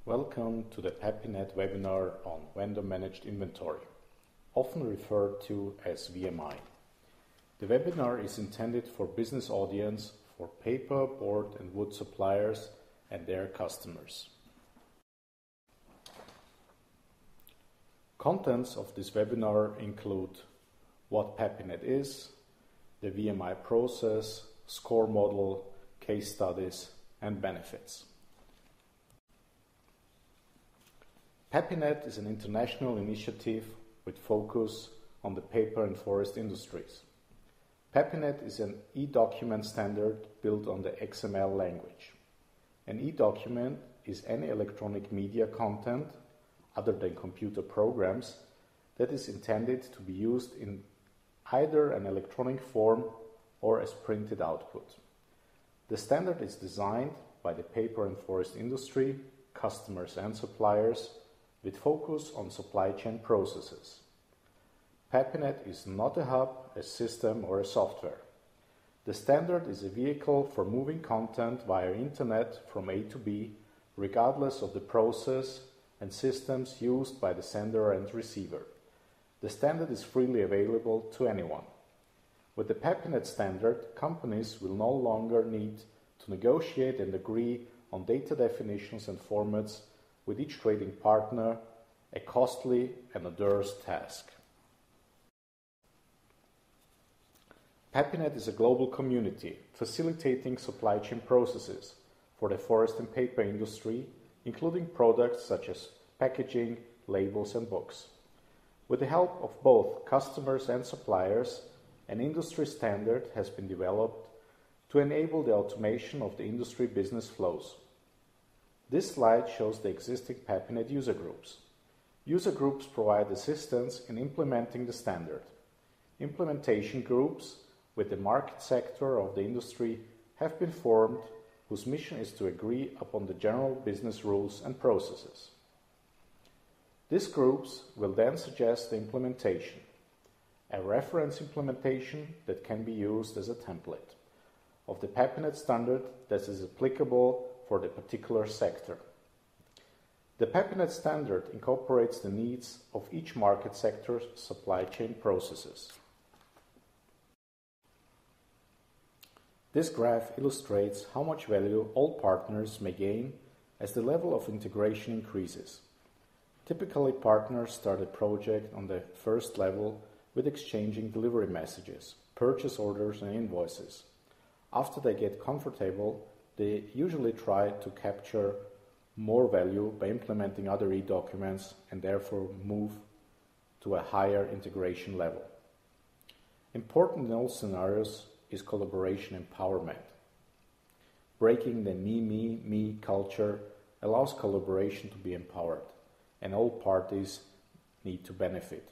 Welcome to the papiNet webinar on Vendor Managed Inventory, often referred to as VMI. The webinar is intended for business audience for paper, board and wood suppliers and their customers. Contents of this webinar include what papiNet is, the VMI process, SCOR model, case studies and benefits. papiNet is an international initiative with focus on the paper and forest industries. papiNet is an e-document standard built on the XML language. An e-document is any electronic media content, other than computer programs, that is intended to be used in either an electronic form or as printed output. The standard is designed by the paper and forest industry, customers and suppliers, with focus on supply chain processes. papiNet is not a hub, a system or a software. The standard is a vehicle for moving content via internet from A to B, regardless of the process and systems used by the sender and receiver. The standard is freely available to anyone. With the papiNet standard, companies will no longer need to negotiate and agree on data definitions and formats with each trading partner, a costly and arduous task. papiNet is a global community facilitating supply chain processes for the forest and paper industry, including products such as packaging, labels and books. With the help of both customers and suppliers, an industry standard has been developed to enable the automation of the industry business flows. This slide shows the existing papiNet user groups. User groups provide assistance in implementing the standard. Implementation groups with the market sector of the industry have been formed, whose mission is to agree upon the general business rules and processes. These groups will then suggest the implementation, a reference implementation that can be used as a template of the papiNet standard that is applicable for the particular sector. The papiNet standard incorporates the needs of each market sector's supply chain processes. This graph illustrates how much value all partners may gain as the level of integration increases. Typically, partners start a project on the first level with exchanging delivery messages, purchase orders and invoices. After they get comfortable, they usually try to capture more value by implementing other e-documents and therefore move to a higher integration level. Important in all scenarios is collaboration empowerment. Breaking the me culture allows collaboration to be empowered, and all parties need to benefit.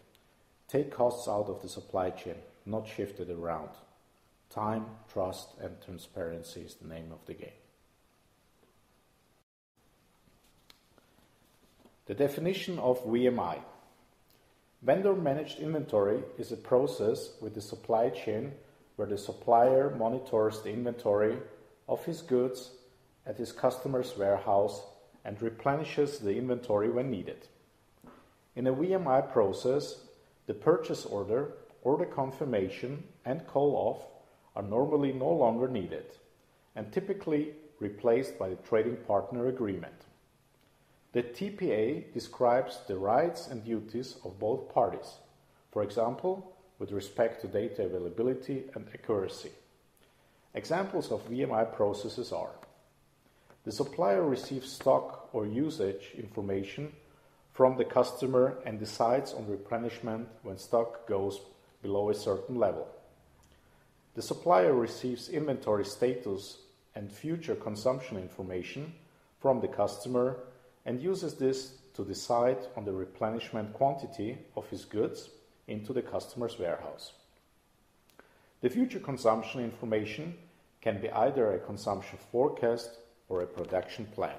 Take costs out of the supply chain, not shift it around. Time, trust, and transparency is the name of the game. The definition of VMI. Vendor managed inventory is a process with the supply chain where the supplier monitors the inventory of his goods at his customer's warehouse and replenishes the inventory when needed. In a VMI process, the purchase order confirmation and call-off are normally no longer needed and typically replaced by the trading partner agreement. The TPA describes the rights and duties of both parties, for example, with respect to data availability and accuracy. Examples of VMI processes are: the supplier receives stock or usage information from the customer and decides on replenishment when stock goes below a certain level. The supplier receives inventory status and future consumption information from the customer and uses this to decide on the replenishment quantity of his goods into the customer's warehouse. The future consumption information can be either a consumption forecast or a production plan.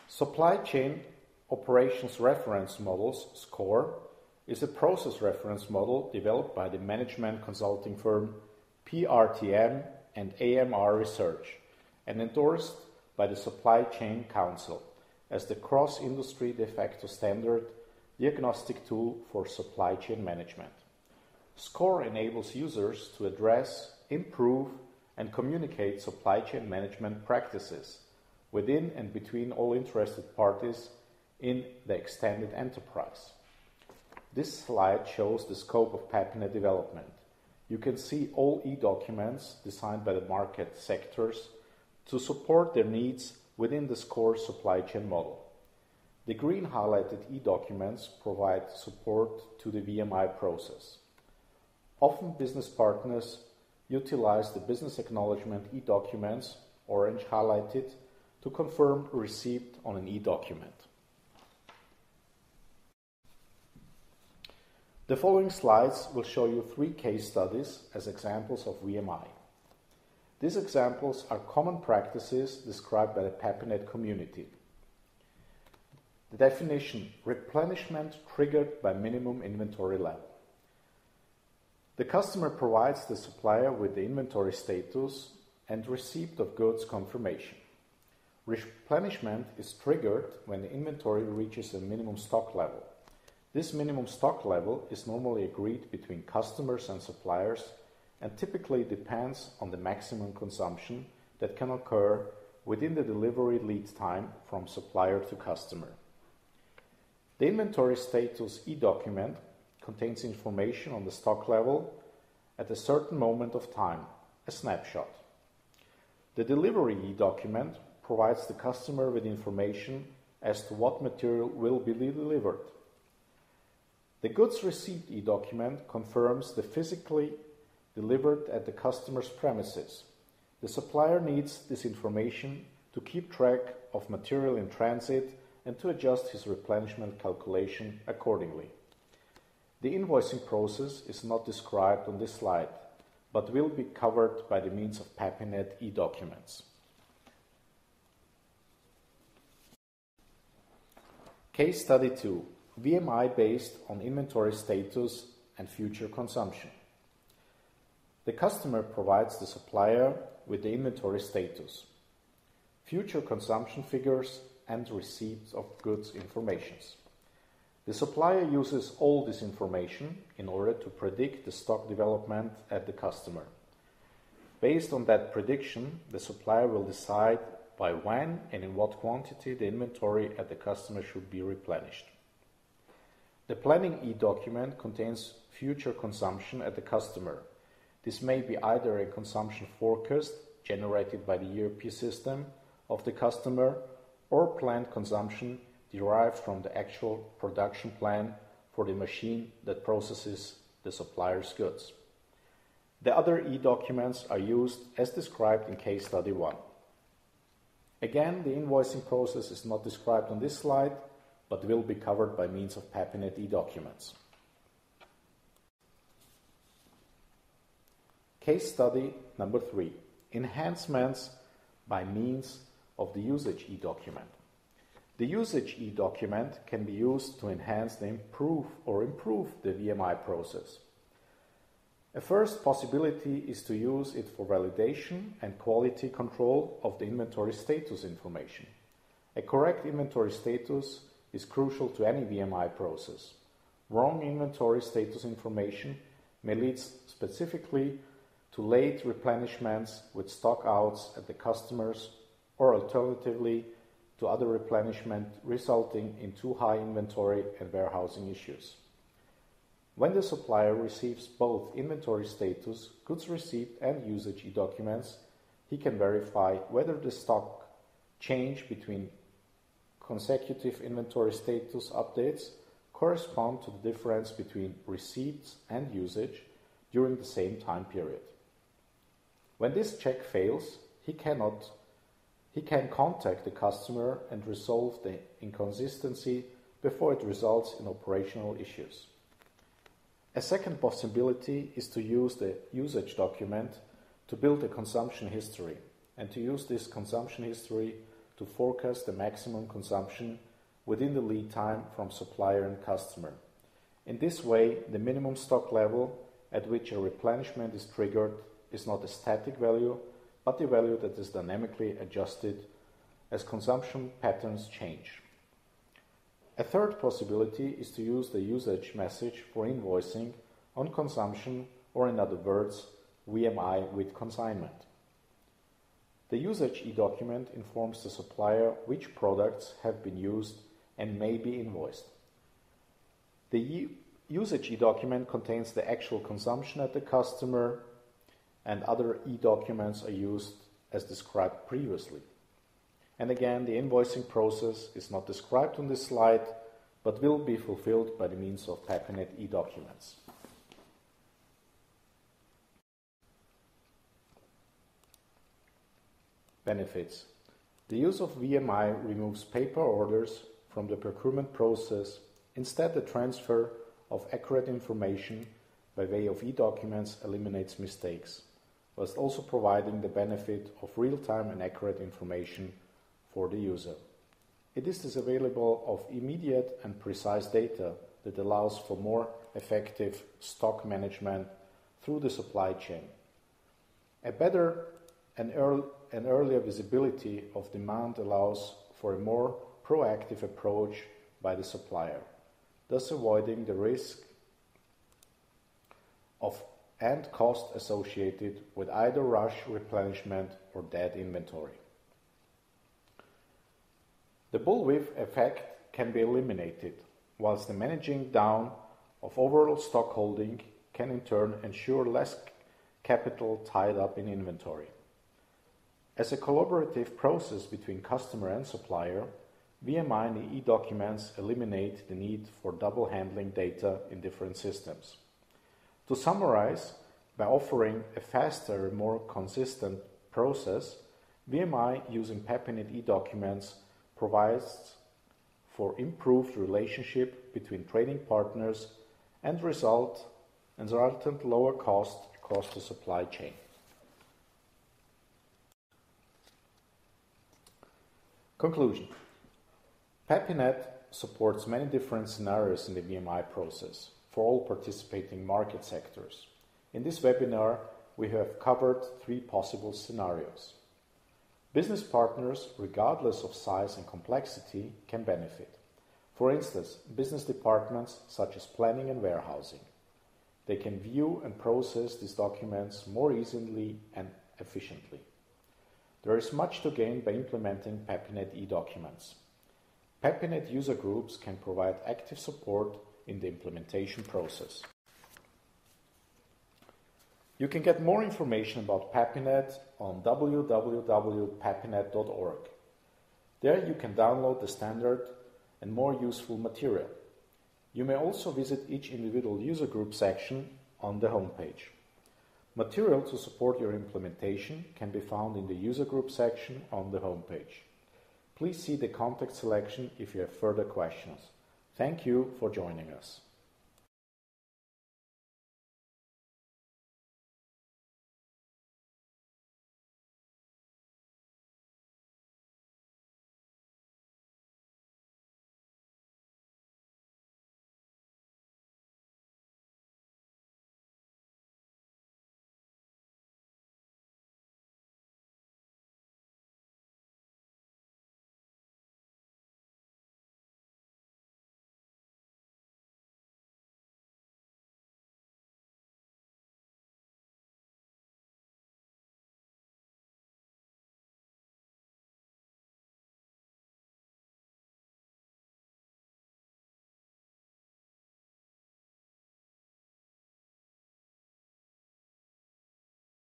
Supply Chain Operations Reference Models, SCOR, is a process reference model developed by the management consulting firm PRTM and AMR research, and endorsed by the Supply Chain Council as the cross-industry de facto standard diagnostic tool for supply chain management. SCOR enables users to address, improve, and communicate supply chain management practices within and between all interested parties in the extended enterprise. This slide shows the scope of papiNet development. You can see all e-documents designed by the market sectors to support their needs within the SCOR supply chain model. The green highlighted e-documents provide support to the VMI process. Often business partners utilize the business acknowledgement e-documents, orange highlighted, to confirm receipt on an e-document. The following slides will show you 3 case studies as examples of VMI. These examples are common practices described by the papiNet community. The definition: replenishment triggered by minimum inventory level. The customer provides the supplier with the inventory status and receipt of goods confirmation. Replenishment is triggered when the inventory reaches a minimum stock level. This minimum stock level is normally agreed between customers and suppliers and typically depends on the maximum consumption that can occur within the delivery lead time from supplier to customer. The inventory status e-document contains information on the stock level at a certain moment of time, a snapshot. The delivery e-document provides the customer with information as to what material will be delivered. The goods receipt e-document confirms the physically delivered at the customer's premises. The supplier needs this information to keep track of material in transit and to adjust his replenishment calculation accordingly. The invoicing process is not described on this slide, but will be covered by the means of papiNet e-documents. Case Study 2. VMI based on inventory status and future consumption. The customer provides the supplier with the inventory status, future consumption figures, and receipts of goods informations. The supplier uses all this information in order to predict the stock development at the customer. Based on that prediction, the supplier will decide by when and in what quantity the inventory at the customer should be replenished. The planning e-document contains future consumption at the customer. This may be either a consumption forecast generated by the ERP system of the customer or planned consumption derived from the actual production plan for the machine that processes the supplier's goods. The other e-documents are used as described in Case Study 1. Again, the invoicing process is not described on this slide, but will be covered by means of papiNet e-documents. Case Study number 3. Enhancements by means of the usage e-document. The usage e-document can be used to enhance and improve the VMI process. A first possibility is to use it for validation and quality control of the inventory status information. A correct inventory status is crucial to any VMI process. Wrong inventory status information may lead specifically to late replenishments with stock outs at the customers, or alternatively to other replenishment resulting in too high inventory and warehousing issues. When the supplier receives both inventory status, goods receipt, and usage e-documents, he can verify whether the stock change between consecutive inventory status updates correspond to the difference between receipts and usage during the same time period. When this check fails, he can contact the customer and resolve the inconsistency before it results in operational issues. A second possibility is to use the usage document to build a consumption history and to use this consumption history to forecast the maximum consumption within the lead time from supplier and customer. In this way, the minimum stock level at which a replenishment is triggered is not a static value, but the value that is dynamically adjusted as consumption patterns change. A third possibility is to use the usage message for invoicing on consumption, or in other words, VMI with consignment. The usage e-document informs the supplier which products have been used and may be invoiced. The usage e-document contains the actual consumption at the customer, and other e-documents are used as described previously. And again, the invoicing process is not described on this slide, but will be fulfilled by the means of papiNet e-documents. Benefits. The use of VMI removes paper orders from the procurement process. Instead, the transfer of accurate information by way of e-documents eliminates mistakes, whilst also providing the benefit of real-time and accurate information for the user. It is available of immediate and precise data that allows for more effective stock management through the supply chain. A better and earlier visibility of demand allows for a more proactive approach by the supplier, thus avoiding the risk of and cost associated with either rush replenishment or dead inventory. The bullwhip effect can be eliminated, whilst the managing down of overall stock holding can in turn ensure less capital tied up in inventory. As a collaborative process between customer and supplier, VMI and e-documents eliminate the need for double handling data in different systems. To summarize, by offering a faster and more consistent process, VMI using papiNet e-documents provides for improved relationship between trading partners and resultant lower cost across the supply chain. Conclusion. papiNet supports many different scenarios in the VMI process for all participating market sectors. In this webinar, we have covered 3 possible scenarios. Business partners, regardless of size and complexity, can benefit. For instance, business departments such as planning and warehousing. They can view and process these documents more easily and efficiently. There is much to gain by implementing papiNet e-documents. papiNet user groups can provide active support in the implementation process. You can get more information about papiNet on www.papinet.org. There you can download the standard and more useful material. You may also visit each individual user group section on the homepage. Material to support your implementation can be found in the user group section on the homepage. Please see the contact selection if you have further questions. Thank you for joining us.